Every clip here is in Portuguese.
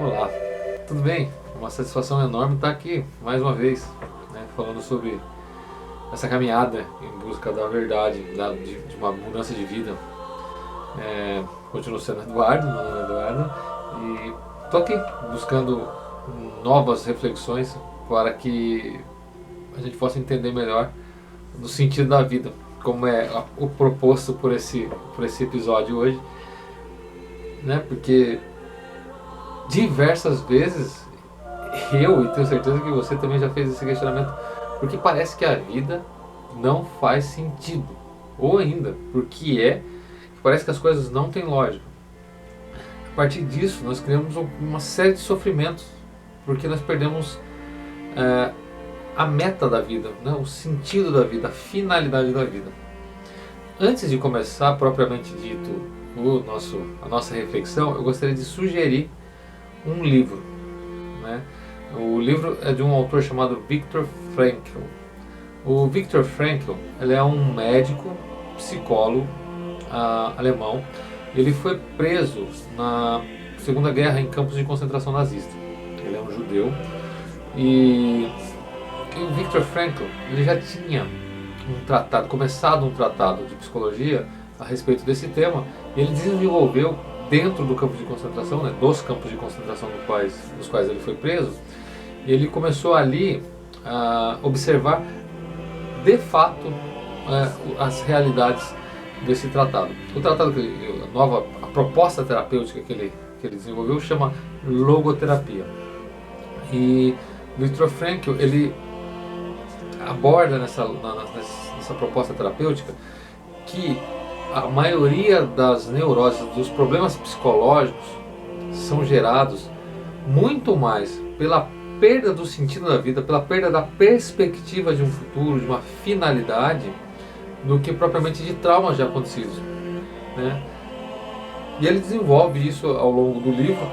Olá, tudo bem? Uma satisfação enorme estar aqui mais uma vez, né, falando sobre essa caminhada em busca da verdade, de uma mudança de vida. Continuo sendo Eduardo, meu nome é Eduardo, e estou aqui buscando novas reflexões para que a gente possa entender melhor o sentido da vida, como é o proposto por esse episódio hoje, né? Porque diversas vezes eu, e tenho certeza que você também já fez esse questionamento, porque parece que a vida não faz sentido, ou ainda, porque parece que as coisas não têm lógica. A partir disso, nós criamos uma série de sofrimentos, porque nós perdemos a meta da vida, né? O sentido da vida, a finalidade da vida. Antes de começar propriamente dito a nossa reflexão, eu gostaria de sugerir um livro, né? O livro é de um autor chamado Viktor Frankl. O Viktor Frankl, ele é um médico, psicólogo alemão. Ele foi preso na Segunda Guerra em campos de concentração nazista. Ele é um judeu e o Viktor Frankl, ele já tinha começado um tratado de psicologia a respeito desse tema, e ele desenvolveu dentro do campo de concentração, né, dos campos de concentração dos quais ele foi preso. Ele começou ali a observar de fato as realidades desse tratado. O tratado a proposta terapêutica que ele desenvolveu chama logoterapia. E Viktor Frankl, ele aborda nessa proposta terapêutica que a maioria das neuroses, dos problemas psicológicos, são gerados muito mais pela perda do sentido da vida, pela perda da perspectiva de um futuro, de uma finalidade, do que propriamente de traumas já acontecidos, né? E ele desenvolve isso ao longo do livro.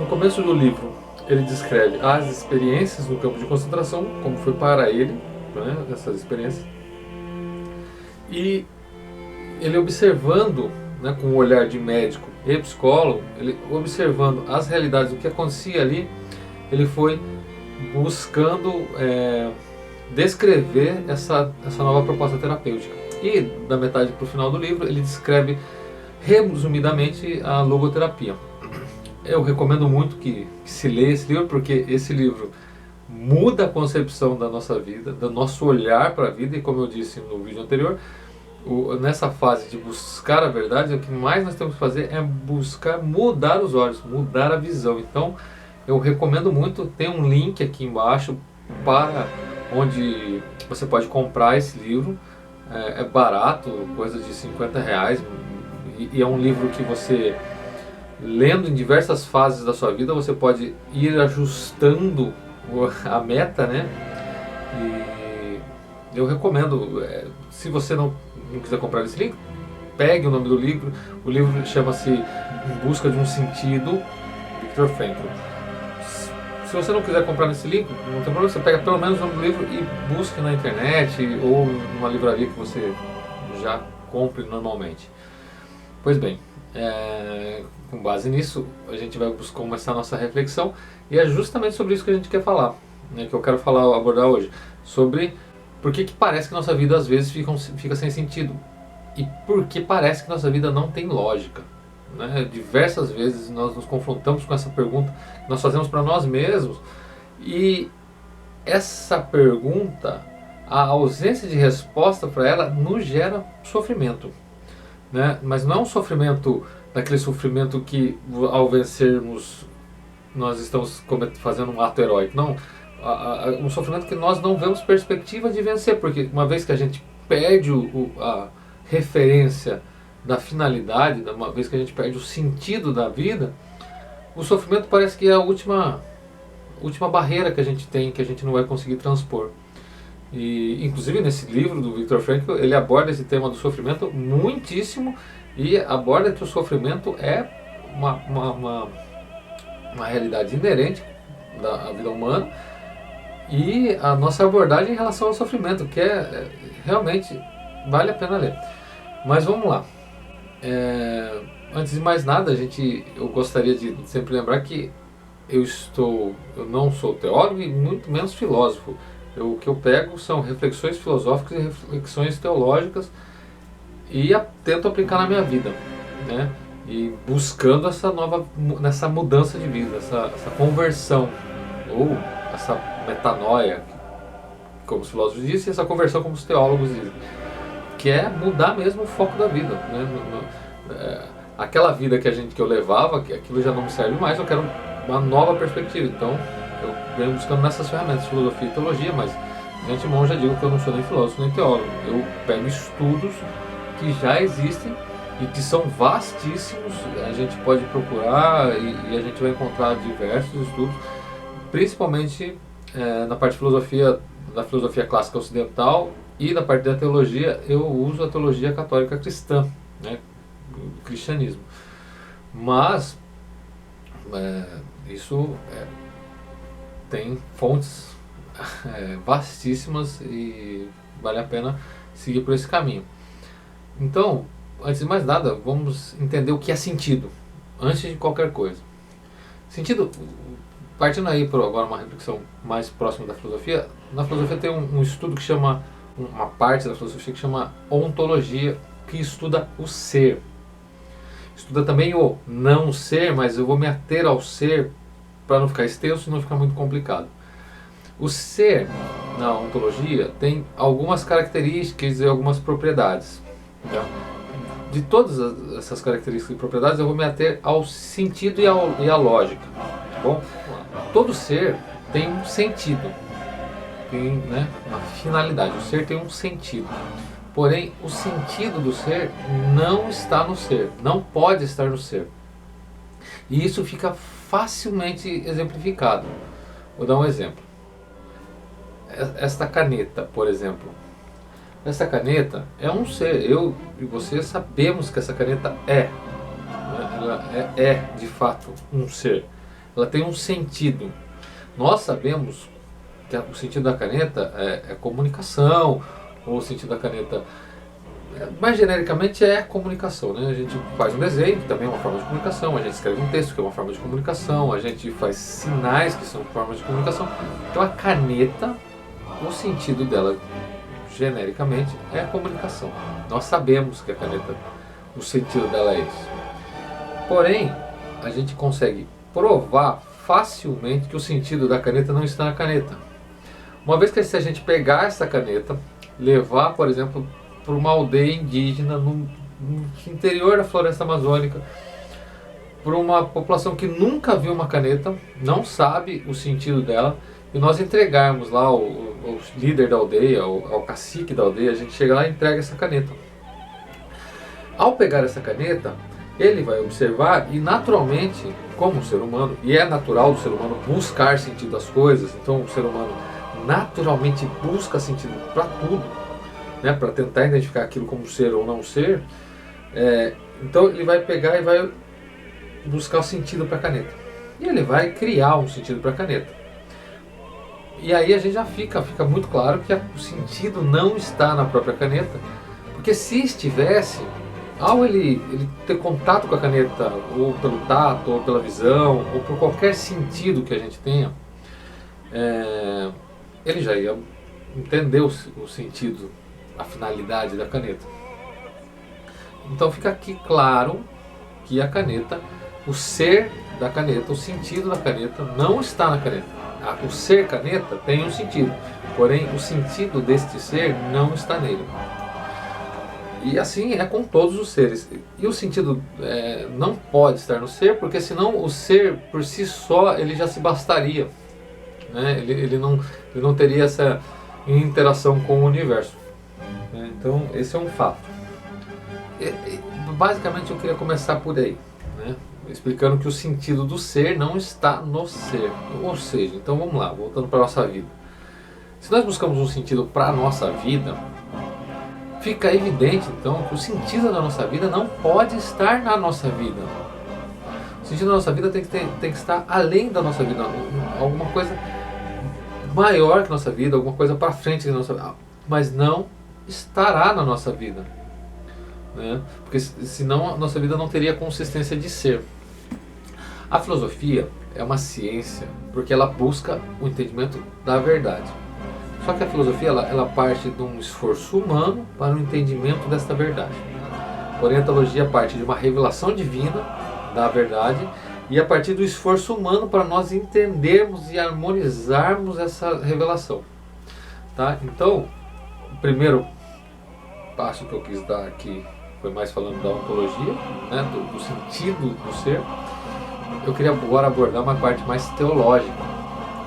No começo do livro, ele descreve as experiências no campo de concentração, como foi para ele, né, essas experiências. E ele observando, né, com o olhar de médico e psicólogo, ele observando as realidades do que acontecia ali, ele foi buscando descrever essa nova proposta terapêutica. E da metade para o final do livro, ele descreve resumidamente a logoterapia. Eu recomendo muito que se leia esse livro, porque esse livro muda a concepção da nossa vida, do nosso olhar para a vida, e como eu disse no vídeo anterior, nessa fase de buscar a verdade, o que mais nós temos que fazer é buscar mudar os olhos, mudar a visão. Então eu recomendo muito, tem um link aqui embaixo para onde você pode comprar esse livro. É barato, coisa de R$ 50, e é um livro que você, lendo em diversas fases da sua vida, você pode ir ajustando a meta, né? E eu recomendo, se você não quiser comprar esse livro, pegue o nome do livro. O livro chama-se Em Busca de um Sentido, Viktor Frankl. Se você não quiser comprar nesse livro, não tem problema, você pega pelo menos o nome do livro e busque na internet ou numa livraria que você já compre normalmente. Pois bem, com base nisso, a gente vai começar a nossa reflexão, e é justamente sobre isso que a gente quer falar, né, que eu quero abordar hoje, sobre por que parece que nossa vida às vezes fica sem sentido, e por que parece que nossa vida não tem lógica, né? Diversas vezes nós nos confrontamos com essa pergunta que nós fazemos para nós mesmos, e essa pergunta, a ausência de resposta para ela, nos gera sofrimento, né? Mas não é um sofrimento, daquele sofrimento que ao vencermos nós estamos fazendo um ato heróico, não. Um sofrimento que nós não vemos perspectiva de vencer, porque uma vez que a gente perde a referência da finalidade, uma vez que a gente perde o sentido da vida, o sofrimento parece que é a última barreira que a gente tem, que a gente não vai conseguir transpor. E inclusive nesse livro do Viktor Frankl, ele aborda esse tema do sofrimento muitíssimo, e aborda que o sofrimento é uma realidade inerente da vida humana, e a nossa abordagem em relação ao sofrimento, que realmente vale a pena ler. Mas vamos lá. Antes de mais nada, eu gostaria de sempre lembrar que eu não sou teólogo e muito menos filósofo. O que eu pego são reflexões filosóficas e reflexões teológicas e tento aplicar na minha vida, né? E buscando nessa mudança de vida, essa conversão, ou essa metanoia, como os filósofos dizem, e essa conversão como os teólogos dizem, que é mudar mesmo o foco da vida, né? Aquela vida que eu levava, que aquilo já não me serve mais, eu quero uma nova perspectiva. Então eu venho buscando nessas ferramentas, filosofia e teologia, mas de antemão já digo que eu não sou nem filósofo nem teólogo. Eu pego estudos que já existem e que são vastíssimos, a gente pode procurar e a gente vai encontrar diversos estudos, principalmente na parte de filosofia, da filosofia clássica ocidental, e na parte da teologia eu uso a teologia católica cristã, né, o cristianismo. Mas isso tem fontes vastíssimas e vale a pena seguir por esse caminho. Então, antes de mais nada, vamos entender o que é sentido, antes de qualquer coisa. Sentido, partindo aí para agora uma reflexão mais próxima da filosofia, na filosofia tem um estudo que chama, uma parte da filosofia que chama ontologia, que estuda o ser. Estuda também o não ser, mas eu vou me ater ao ser para não ficar extenso e não ficar muito complicado. O ser, na ontologia, tem algumas características e algumas propriedades. Tá? De todas essas características e propriedades, eu vou me ater ao sentido e à lógica. Tá bom? Todo ser tem um sentido, tem, né, uma finalidade. O ser tem um sentido. Porém, o sentido do ser não está no ser, não pode estar no ser. E isso fica facilmente exemplificado. Vou dar um exemplo. Esta caneta, por exemplo. Essa caneta é um ser. Eu e você sabemos que essa caneta ela é de fato um ser. Ela tem um sentido. Nós sabemos que o sentido da caneta é comunicação, ou o sentido da caneta, mais genericamente, é comunicação, né? A gente faz um desenho, que também é uma forma de comunicação, a gente escreve um texto, que é uma forma de comunicação, a gente faz sinais, que são formas de comunicação. Então a caneta, o sentido dela, genericamente, é a comunicação. Nós sabemos que a caneta, o sentido dela é esse. Porém, a gente consegue provar facilmente que o sentido da caneta não está na caneta. Uma vez que se a gente pegar essa caneta, levar, por exemplo, para uma aldeia indígena no interior da floresta amazônica, para uma população que nunca viu uma caneta, não sabe o sentido dela, e nós entregarmos lá o líder da aldeia, ao cacique da aldeia, a gente chega lá e entrega essa caneta. Ao pegar essa caneta, ele vai observar e naturalmente, como ser humano, e é natural do ser humano buscar sentido das coisas, então o ser humano naturalmente busca sentido para tudo, né, para tentar identificar aquilo como ser ou não ser. Então ele vai pegar e vai buscar o sentido para a caneta. E ele vai criar um sentido para a caneta. E aí a gente já fica muito claro que o sentido não está na própria caneta, porque se estivesse, ao ele ter contato com a caneta, ou pelo tato, ou pela visão, ou por qualquer sentido que a gente tenha, ele já ia entender o sentido, a finalidade da caneta. Então fica aqui claro que a caneta, o ser da caneta, o sentido da caneta não está na caneta. O ser caneta tem um sentido, porém o sentido deste ser não está nele. E assim é com todos os seres. E o sentido não pode estar no ser, porque senão o ser por si só ele já se bastaria, né? Ele não teria essa interação com o universo. Então esse é um fato. Basicamente eu queria começar por aí, né? Explicando que o sentido do ser não está no ser. Ou seja, então vamos lá, voltando para a nossa vida. Se nós buscamos um sentido para a nossa vida, fica evidente então que o sentido da nossa vida não pode estar na nossa vida. O sentido da nossa vida tem que estar além da nossa vida, alguma coisa maior que a nossa vida, alguma coisa para frente da nossa vida, mas não estará na nossa vida, né? Porque senão a nossa vida não teria consistência de ser. A filosofia, é uma ciência, porque ela busca o entendimento da verdade. Só que a filosofia ela parte de um esforço humano para o entendimento desta verdade. Porém, a teologia parte de uma revelação divina da verdade e a partir do esforço humano para nós entendermos e harmonizarmos essa revelação. Tá? Então, o primeiro passo que eu quis dar aqui foi mais falando da ontologia, né, do sentido do ser. Eu queria agora abordar uma parte mais teológica.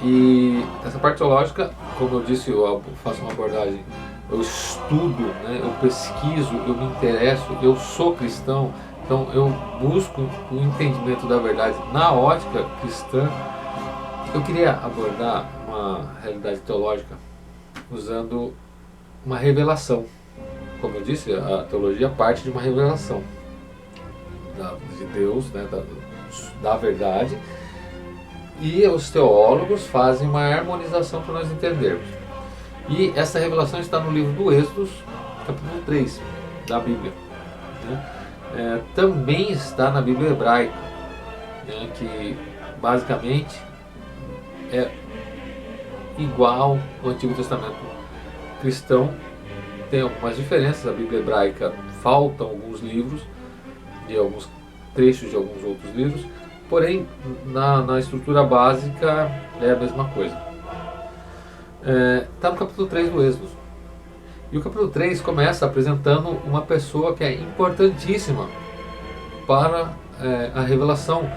E essa parte teológica, como eu disse, eu faço uma abordagem, eu estudo, né, eu pesquiso, eu me interesso, eu sou cristão, então eu busco o entendimento da verdade na ótica cristã. Eu queria abordar uma realidade teológica usando uma revelação. Como eu disse, a teologia parte de uma revelação de Deus, né, da verdade, e os teólogos fazem uma harmonização para nós entendermos. E essa revelação está no livro do Êxodo, capítulo 3 da Bíblia, né? Também está na Bíblia hebraica, né, que basicamente é igual ao Antigo Testamento cristão. Tem algumas diferenças. A Bíblia hebraica faltam alguns livros e alguns trechos de alguns outros livros, porém na estrutura básica é a mesma coisa. Está no capítulo 3 do Êxodo. E o capítulo 3 começa apresentando uma pessoa que é importantíssima para a revelação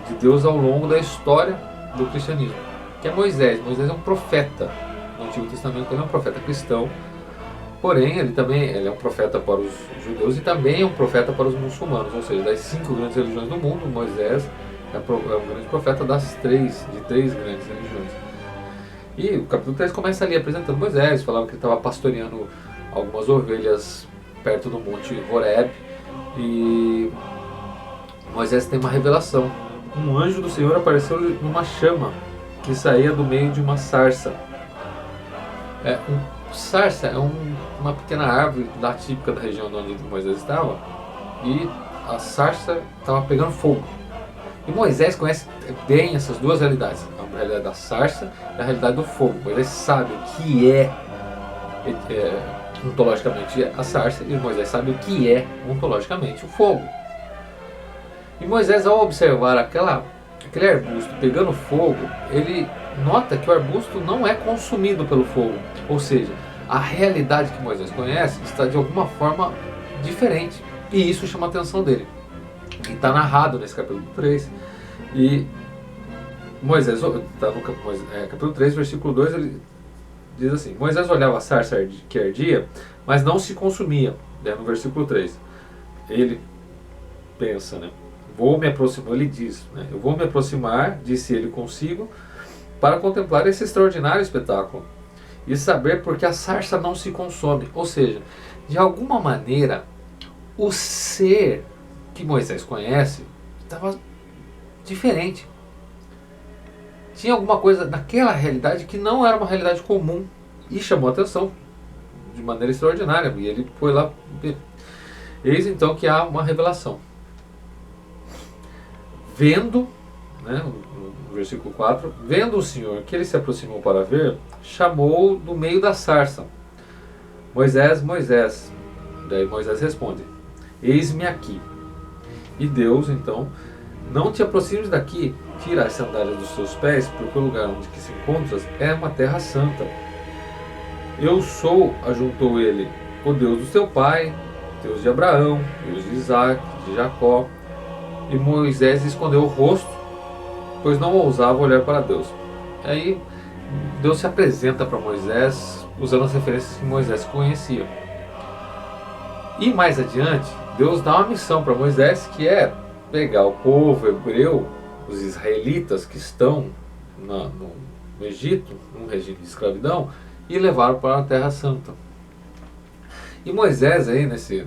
de Deus ao longo da história do cristianismo, que é Moisés. Moisés é um profeta. No Antigo Testamento ele é um profeta cristão, porém ele é um profeta para os judeus e também é um profeta para os muçulmanos, ou seja, das 5 grandes religiões do mundo, Moisés é um grande profeta de 3 grandes religiões. E o capítulo 3 começa ali apresentando Moisés, falava que ele estava pastoreando algumas ovelhas perto do monte Horeb, e Moisés tem uma revelação. Um anjo do Senhor apareceu numa chama que saía do meio de uma sarça. Sarça é uma pequena árvore da típica da região onde Moisés estava, e a sarça estava pegando fogo. E Moisés conhece bem essas duas realidades, a realidade da sarça e a realidade do fogo. Moisés sabe o que é ontologicamente a sarça, e Moisés sabe o que é ontologicamente o fogo. E Moisés, ao observar aquele arbusto pegando fogo, ele nota que o arbusto não é consumido pelo fogo. Ou seja, a realidade que Moisés conhece está de alguma forma diferente. E isso chama a atenção dele. E está narrado nesse capítulo 3. E Moisés, está no capítulo 3, versículo 2, ele diz assim: Moisés olhava a sarça que ardia, mas não se consumia. No versículo 3. Ele pensa, né? Vou me aproximar, ele diz, né? Eu vou me aproximar, disse ele consigo, para contemplar esse extraordinário espetáculo e saber por que a sarça não se consome. Ou seja, de alguma maneira, o ser que Moisés conhece estava diferente. Tinha alguma coisa naquela realidade que não era uma realidade comum e chamou a atenção de maneira extraordinária. E ele foi lá ver. Eis então que há uma revelação. Vendo, né, no versículo 4, vendo o Senhor que ele se aproximou para ver, chamou do meio da sarça: Moisés, Moisés. Daí Moisés responde: eis-me aqui. E Deus, então: não te aproximes daqui, tira as sandálias dos seus pés, porque o lugar onde que se encontras é uma terra santa. Eu sou, ajuntou ele, o Deus do seu pai, Deus de Abraão, Deus de Isaac, de Jacó. E Moisés escondeu o rosto, pois não ousava olhar para Deus. Aí Deus se apresenta para Moisés usando as referências que Moisés conhecia. E mais adiante, Deus dá uma missão para Moisés, que é pegar o povo hebreu, os israelitas que estão no Egito, num regime de escravidão, e levar para a Terra Santa. E Moisés, aí nesse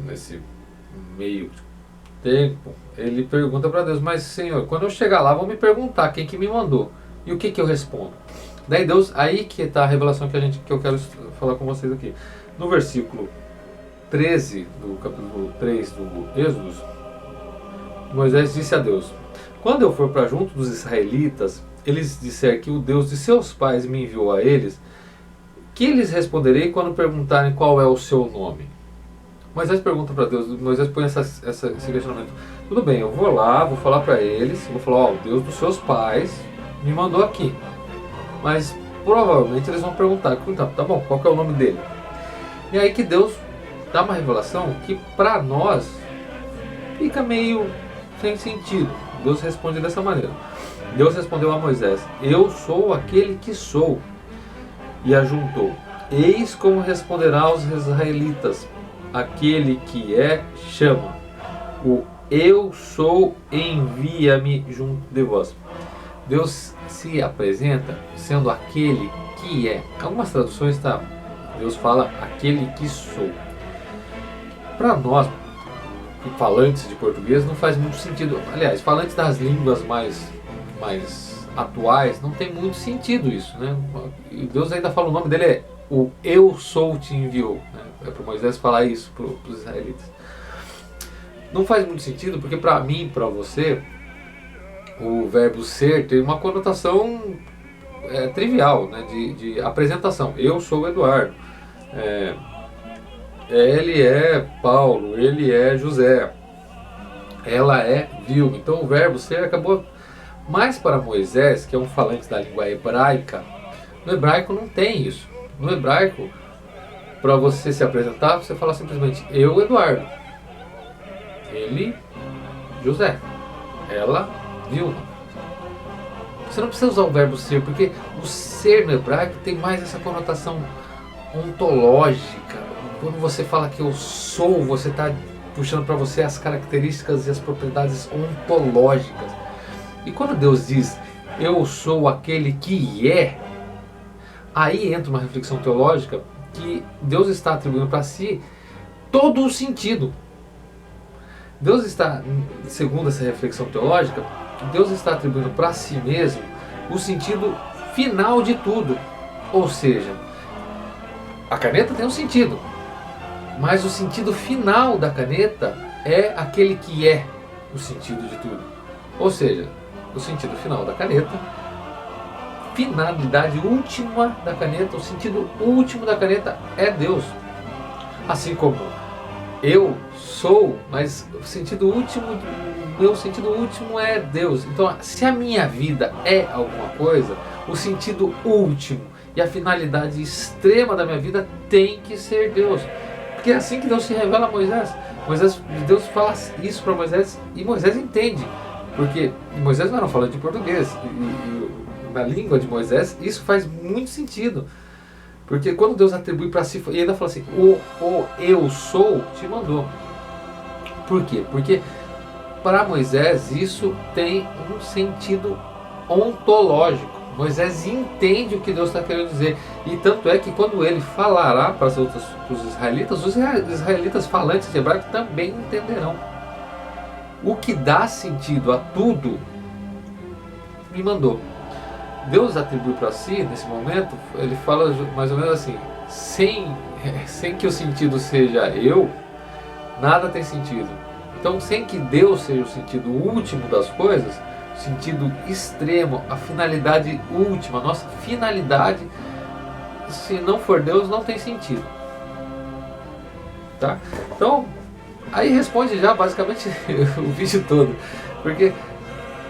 meio tempo, ele pergunta para Deus: mas Senhor, quando eu chegar lá, vão me perguntar quem que me mandou. E o que que eu respondo? Daí Deus, aí que está a revelação que eu quero falar com vocês aqui. No versículo 13 do capítulo 3 do Êxodo, Moisés disse a Deus: Quando eu for para junto dos israelitas, eles disser que o Deus de seus pais me enviou a eles, que lhes responderei quando perguntarem qual é o seu nome? Moisés pergunta para Deus, Moisés põe esse questionamento. Tudo bem, eu vou lá, vou falar para eles, vou falar, ó, o Deus dos seus pais me mandou aqui. Mas provavelmente eles vão perguntar, então, tá bom, qual que é o nome dele? E aí que Deus dá uma revelação que para nós fica meio sem sentido. Deus responde dessa maneira. Deus respondeu a Moisés, eu sou aquele que sou. E ajuntou, eis como responderá aos israelitas, aquele que é, chama. O eu sou, envia-me junto de vós. Deus se apresenta sendo aquele que é. Algumas traduções Deus fala aquele que sou. Para nós, falantes de português, não faz muito sentido. Aliás, falantes das línguas mais atuais, não tem muito sentido isso, né? E Deus ainda fala, o nome dele é o eu sou te enviou, né? É para Moisés falar isso para os israelitas. Não faz muito sentido porque para mim, para você, o verbo ser tem uma conotação trivial, né? De apresentação. Eu sou o Eduardo, ele é Paulo, ele é José, ela é Vilma. Então o verbo ser acabou. Mas para Moisés, que é um falante da língua hebraica, no hebraico não tem isso. No hebraico, para você se apresentar, você fala simplesmente eu, Eduardo, ele, José, ela, Vilma. Você não precisa usar o verbo ser, porque o ser no hebraico tem mais essa conotação ontológica. Quando você fala que eu sou, você está puxando para você as características e as propriedades ontológicas. E quando Deus diz, eu sou aquele que é, aí entra uma reflexão teológica que Deus está atribuindo para si todo o sentido. Deus está, segundo essa reflexão teológica, Deus está atribuindo para si mesmo o sentido final de tudo. Ou seja, a caneta tem um sentido, mas o sentido final da caneta é aquele que é o sentido de tudo. Ou seja, o sentido final da caneta, finalidade última da caneta, o sentido último da caneta é Deus. Assim como eu sou, mas o sentido último, meu sentido último é Deus. Então, se a minha vida é alguma coisa, o sentido último e a finalidade extrema da minha vida tem que ser Deus. Porque é assim que Deus se revela a Moisés. Deus fala isso para Moisés e Moisés entende. Porque Moisés não era falante de português, e na língua de Moisés isso faz muito sentido. Porque quando Deus atribui para si, e ainda fala assim, o eu sou te mandou. Por quê? Porque para Moisés isso tem um sentido ontológico. Moisés entende o que Deus está querendo dizer. E tanto é que quando ele falará para os israelitas, os israelitas falantes de hebraico também entenderão. O que dá sentido a tudo me mandou. Deus atribui para si, nesse momento, ele fala mais ou menos assim, sem que o sentido seja eu, nada tem sentido. Então, sem que Deus seja o sentido último das coisas, o sentido extremo, a finalidade última, a nossa finalidade, se não for Deus, não tem sentido. Tá? Então, aí responde já basicamente o vídeo todo. Porque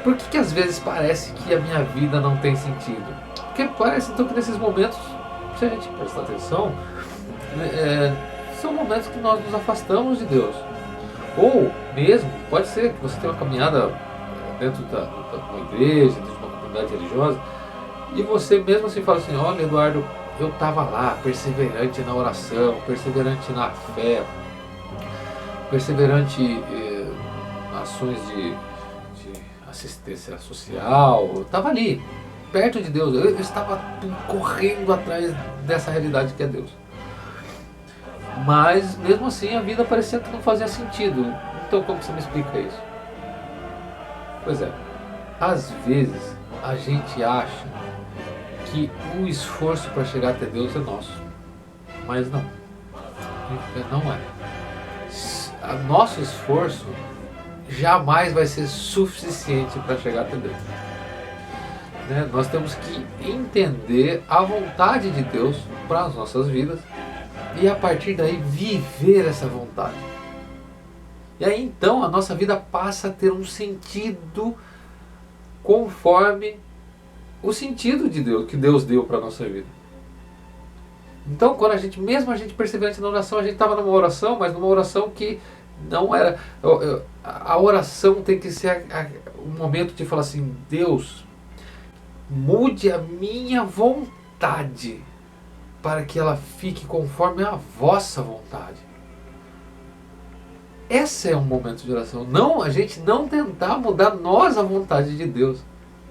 por que às vezes parece que a minha vida não tem sentido? Porque parece então que nesses momentos, se a gente prestar atenção, são momentos que nós nos afastamos de Deus. Ou mesmo, pode ser que você tenha uma caminhada dentro de uma igreja, dentro de uma comunidade religiosa, e você mesmo assim fala assim, olha Eduardo, eu estava lá, perseverante na oração, perseverante na fé, perseverante em ações de assistência social, eu estava ali, perto de Deus, eu estava correndo atrás dessa realidade que é Deus. Mas mesmo assim a vida parecia que não fazia sentido. Então como você me explica isso? Pois é, às vezes a gente acha que o esforço para chegar até Deus é nosso, mas não, não é. Nosso esforço jamais vai ser suficiente para chegar até Deus. Né? Nós temos que entender a vontade de Deus para as nossas vidas e a partir daí viver essa vontade. E aí então a nossa vida passa a ter um sentido conforme o sentido de Deus, que Deus deu para a nossa vida. Então quando mesmo a gente perseverante na oração, a gente estava numa oração, mas numa oração que não era... A oração tem que ser um momento de falar assim, Deus, mude a minha vontade para que ela fique conforme a vossa vontade. Esse é um momento de oração. Não, a gente não tentar mudar nós a vontade de Deus.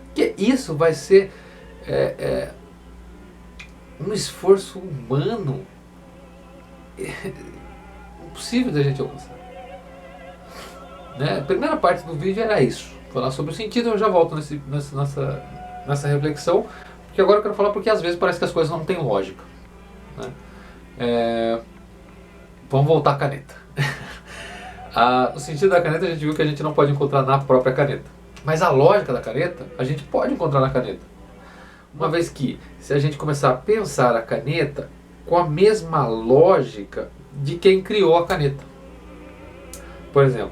Porque isso vai ser um esforço humano impossível da gente alcançar. Né? A primeira parte do vídeo era isso. Falar sobre o sentido, eu já volto nessa reflexão. Porque agora eu quero falar porque às vezes parece que as coisas não têm lógica. Né? Vamos voltar à caneta. O sentido da caneta a gente viu que a gente não pode encontrar na própria caneta. Mas a lógica da caneta a gente pode encontrar na caneta. Uma vez que, se a gente começar a pensar a caneta com a mesma lógica de quem criou a caneta. Por exemplo,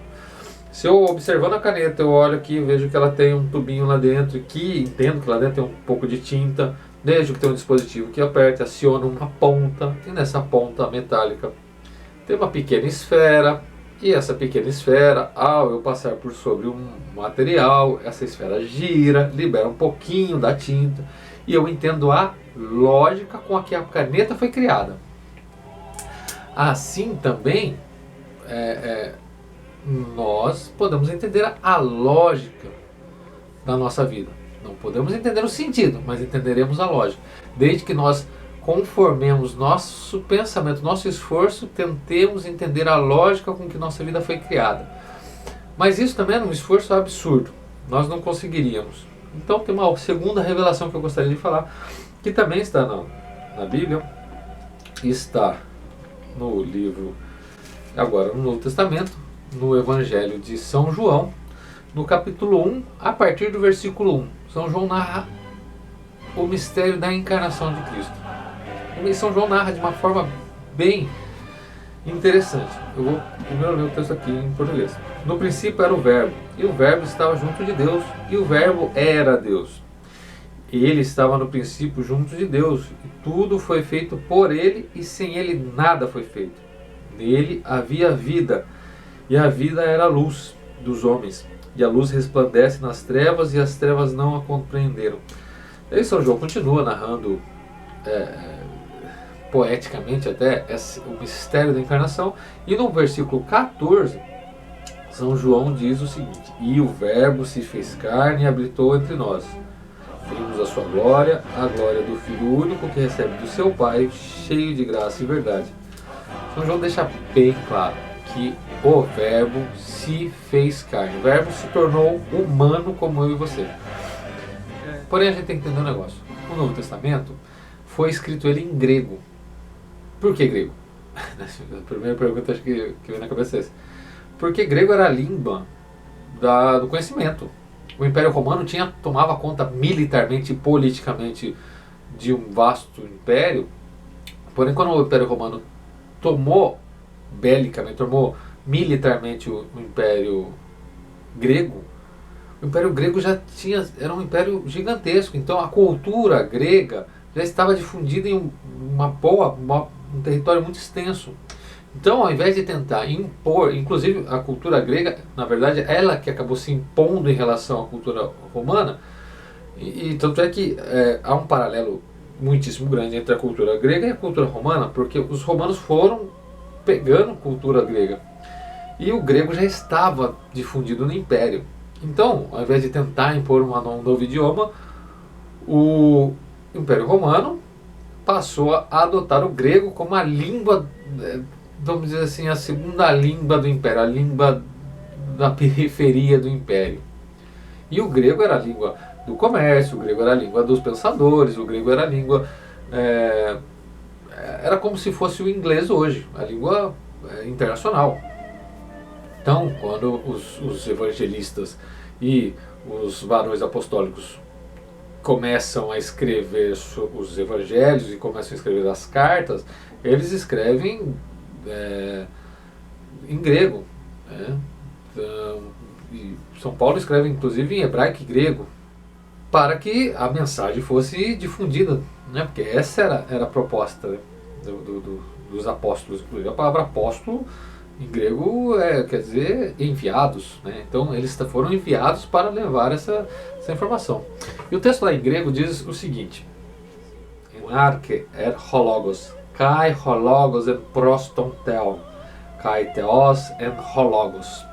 se eu observando a caneta, eu olho aqui e vejo que ela tem um tubinho lá dentro, que entendo que lá dentro tem um pouco de tinta, vejo que tem um dispositivo que aperta, aciona uma ponta, e nessa ponta metálica tem uma pequena esfera, e essa pequena esfera, ao eu passar por sobre um material, essa esfera gira, libera um pouquinho da tinta, e eu entendo a lógica com a que a caneta foi criada. Assim também, nós podemos entender a lógica da nossa vida. Não podemos entender o sentido, mas entenderemos a lógica. Desde que nós conformemos nosso pensamento, nosso esforço, tentemos entender a lógica com que nossa vida foi criada. Mas isso também é um esforço absurdo. Nós não conseguiríamos. Então tem uma segunda revelação que eu gostaria de falar, que também está na Bíblia, está no livro, agora no Novo Testamento, no Evangelho de São João, no capítulo 1, a partir do versículo 1. São João narra o mistério da encarnação de Cristo. E São João narra de uma forma bem interessante. Eu vou primeiro ler o texto aqui em português. No princípio era o Verbo, e o Verbo estava junto de Deus, e o Verbo era Deus. Ele estava no princípio junto de Deus, e tudo foi feito por ele, e sem ele nada foi feito. Nele havia vida, e a vida era a luz dos homens, e a luz resplandece nas trevas, e as trevas não a compreenderam. Aí São João continua narrando poeticamente até o mistério da encarnação, e no versículo 14 São João diz o seguinte: e o Verbo se fez carne e habitou entre nós, vimos a sua glória, a glória do Filho único que recebe do seu Pai, cheio de graça e verdade. São João deixa bem claro que o Verbo se fez carne, o Verbo se tornou humano como eu e você. Porém a gente tem que entender um negócio: o Novo Testamento foi escrito ele em grego. Por que grego? A primeira pergunta acho que veio na cabeça é essa. Porque grego era a língua do conhecimento. O Império Romano tomava conta militarmente e politicamente de um vasto império. Porém, quando o Império Romano tomou militarmente o Império Grego, o Império Grego era um império gigantesco. Então a cultura grega já estava difundida em um território muito extenso. Então, ao invés de tentar impor, inclusive a cultura grega, na verdade, ela que acabou se impondo em relação à cultura romana, e tanto é que há um paralelo muitíssimo grande entre a cultura grega e a cultura romana, porque os romanos foram pegando cultura grega, e o grego já estava difundido no império. Então, ao invés de tentar impor um novo idioma, o Império Romano passou a adotar o grego como a língua, vamos dizer assim, a segunda língua do império, a língua da periferia do império. E o grego era a língua do comércio, o grego era a língua dos pensadores, o grego era a língua... era como se fosse o inglês hoje, a língua internacional. Então, quando os evangelistas e os varões apostólicos começam a escrever os evangelhos e começam a escrever as cartas, eles escrevem em grego, né? Então, e São Paulo escreve inclusive em hebraico e grego, para que a mensagem fosse difundida, né? Porque essa era a proposta, né, dos apóstolos. Inclusive a palavra apóstolo em grego quer dizer enviados, né? Então eles foram enviados para levar essa informação. E o texto lá em grego diz o seguinte: arche hologos, kai hologos en proston theon, kai theos en hologos.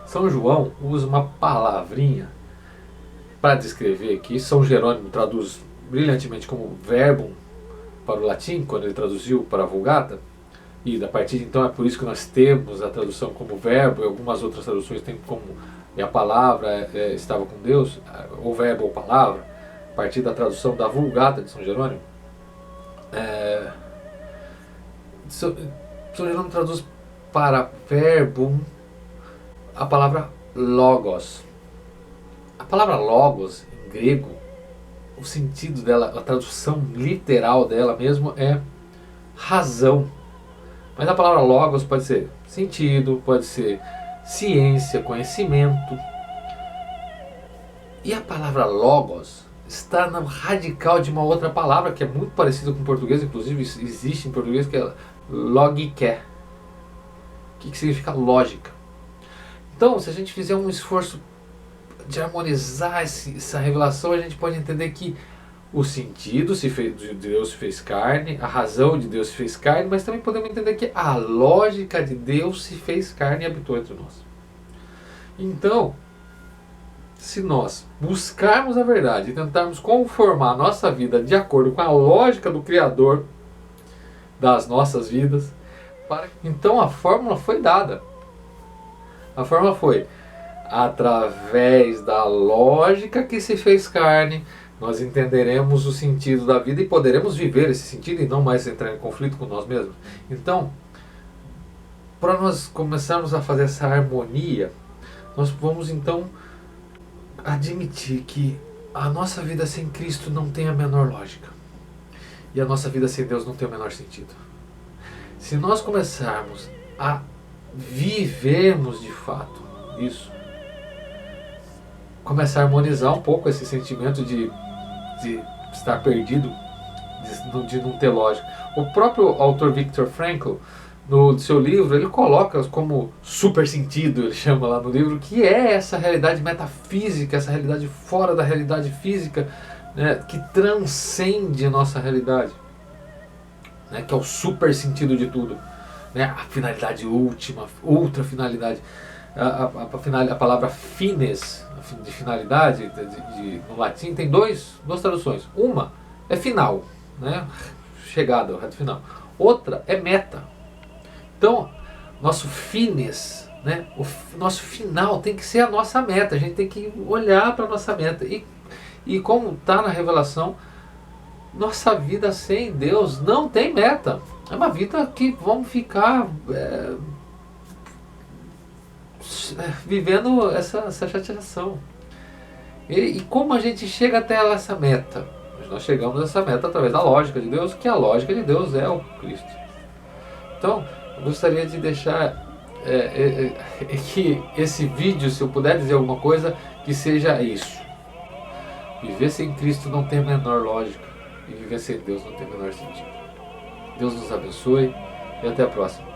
São João usa uma palavrinha para descrever aqui. São Jerônimo traduz brilhantemente como verbum para o latim, quando ele traduziu para a Vulgata. E a partir de então é por isso que nós temos a tradução como verbo, e algumas outras traduções tem como a palavra estava com Deus, ou verbo ou palavra, a partir da tradução da Vulgata de São Jerônimo. São Jerônimo traduz para verbo a palavra logos. A palavra logos em grego, o sentido dela, a tradução literal dela mesmo é razão. Mas a palavra logos pode ser sentido, pode ser ciência, conhecimento. E a palavra logos está no radical de uma outra palavra que é muito parecida com o português, inclusive existe em português, que é logike, que significa lógica. Então, se a gente fizer um esforço de harmonizar essa revelação, a gente pode entender que o sentido de Deus se fez carne, a razão de Deus se fez carne, mas também podemos entender que a lógica de Deus se fez carne e habitou entre nós. Então, se nós buscarmos a verdade e tentarmos conformar a nossa vida de acordo com a lógica do Criador das nossas vidas, então a fórmula foi dada. A fórmula foi: através da lógica que se fez carne, nós entenderemos o sentido da vida e poderemos viver esse sentido e não mais entrar em conflito com nós mesmos. Então, para nós começarmos a fazer essa harmonia, nós vamos então admitir que a nossa vida sem Cristo não tem a menor lógica. E a nossa vida sem Deus não tem o menor sentido. Se nós começarmos a vivermos de fato isso, começar a harmonizar um pouco esse sentimento de estar perdido, de não ter lógica. O próprio autor Viktor Frankl, no seu livro, ele coloca como super sentido, ele chama lá no livro, que é essa realidade metafísica, essa realidade fora da realidade física, né, que transcende a nossa realidade, né, que é o super sentido de tudo, né, a finalidade última, outra finalidade. A palavra fines, de finalidade, no latim, tem duas traduções. Uma é final, né? Chegada, o reto final. Outra é meta. Então, nosso fines, né? O nosso final tem que ser a nossa meta. A gente tem que olhar para a nossa meta. E como está na revelação, nossa vida sem Deus não tem meta. É uma vida que vamos ficar vivendo essa chateação. E como a gente chega até essa meta? Nós chegamos a essa meta através da lógica de Deus, que a lógica de Deus é o Cristo. Então, eu gostaria de deixar que esse vídeo, se eu puder dizer alguma coisa, que seja isso. Viver sem Cristo não tem a menor lógica, e viver sem Deus não tem o menor sentido. Deus nos abençoe e até a próxima.